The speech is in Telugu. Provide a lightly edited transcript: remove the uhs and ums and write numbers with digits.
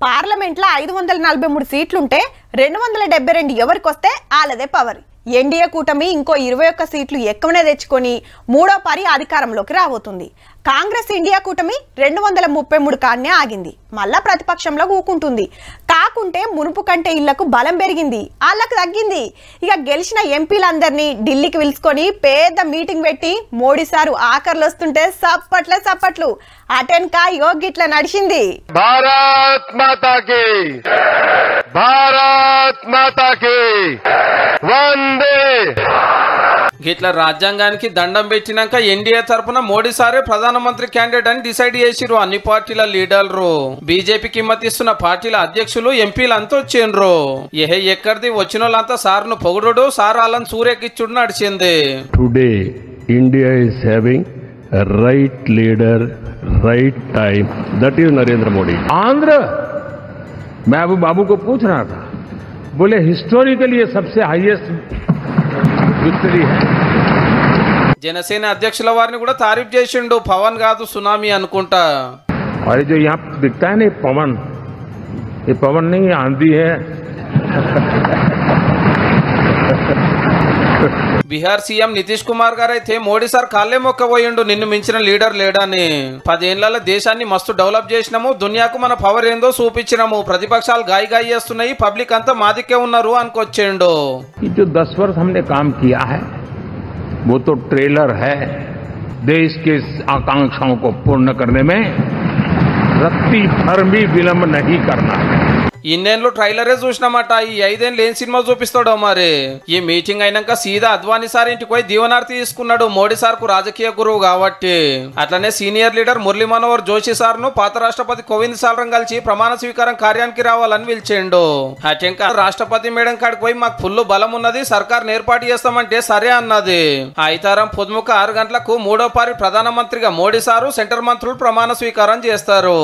పార్లమెంట్లో 543 సీట్లుంటే 272 ఎవరికొస్తే ఆలదే పవర్. ఎన్డీఏ కూటమి ఇంకో 21 సీట్లు ఎక్కువనే తెచ్చుకొని మూడో పారి అధికారంలోకి రాబోతుంది. కాంగ్రెస్ ఇండియా కూటమి 233 కాడనే ఆగింది. మళ్ళా ప్రతిపక్షంలో కూకుంటుంది. కాకుంటే మునుపు కంటే ఇళ్లకు బలం పెరిగింది, వాళ్ళకు తగ్గింది. ఇక గెలిచిన ఎంపీలందరినీ ఢిల్లీకి పిలుచుకొని పెద్ద మీటింగ్ పెట్టి మోడీ సారు ఆఖర్లు వస్తుంటే సప్పట్లు అటెన్క యోగిట్లా నడిచింది. భారత్ మాతాకి వందే. గిట్లా రాజ్యాంగానికి దండం పెట్టినాక ఎన్డీఏ తరపున మోడీ సారే ప్రధానమంత్రి క్యాండిడేట్ అని డిసైడ్ చేసిరు అన్ని పార్టీల లీడర్లు. బీజేపీకి మద్దతిస్తున్న పార్టీల అధ్యక్షులు ఎంపీలు అంతా వచ్చిండ్రు. ఎక్కడిది వచ్చిన వాళ్ళంతా సార్ను పొగుడు, సార్ వాళ్ళని సూర్యకిచ్చుడు నడిచింది. Today India is having right leader, right time, that is Narendra Modi. Andhra महबूब बाबू को पूछ रहा था, बोले हिस्टोरिकली ये सबसे हाईएस्ट विक्ट्री है. జనసేన అధ్యక్షుల వారిని కూడా తారీఫ్ చేసిండు. పవన్ కాదు సునామీ అనుకుంటా. और जो यहाँ दिखता है ना पवन, ये पवन नहीं आंधी है. బీహార్ సీఎం నితీష్ కుమార్ గారు అయితే మోడీ సార్ కాళ్ళే మొక్కబోయిండు, నిన్ను మించిన లీడర్ లేడని. 10 ఏళ్లలో దేశాన్ని మస్తు డెవలప్ చేసినాము, దునియాకు మన పవర్ ఏందో చూపించినాము, ప్రతిపక్షాలు గాయి చేస్తున్నాయి, పబ్లిక్ అంతా మాదికే ఉన్నారు అనుకొచ్చిండు. जो 10 वर्ष हमने काम किया है वो तो ट्रेलर है. देश के आकांक्षाओं को पूर्ण करने में रत्ती भर भी विलंब नहीं करना है. ఇన్నేళ్ళు ట్రైలరే చూసినామట, ఈ 5 ఏళ్ళు ఏం సినిమా చూపిస్తాడో మరి. ఈ మీటింగ్ అయినాక సీదా అద్వానీ సార్ ఇంటికి పోయి దీవనార్తి తీసుకున్నాడు, మోడీ సార్ కు రాజకీయ గురువు కాబట్టి. అట్లనే senior leader Murali Manohar Joshi sir ను పాత రాష్ట్రపతి కోవింద్ సార్ను కలిసి ప్రమాణ స్వీకారం కార్యానికి రావాలని పిలిచిండు. అటెంక రాష్ట్రపతి మేడం కాడికి పోయి మాకు ఫుల్ బలం ఉన్నది, సర్కార్ ఏర్పాటు చేస్తామంటే సరే అన్నది. ఐతారం పొద్దుముక 6 గంటలకు మూడో పారి ప్రధానమంత్రిగా మోడీ సారు, సెంటర్ మంత్రులు ప్రమాణ స్వీకారం చేస్తారు.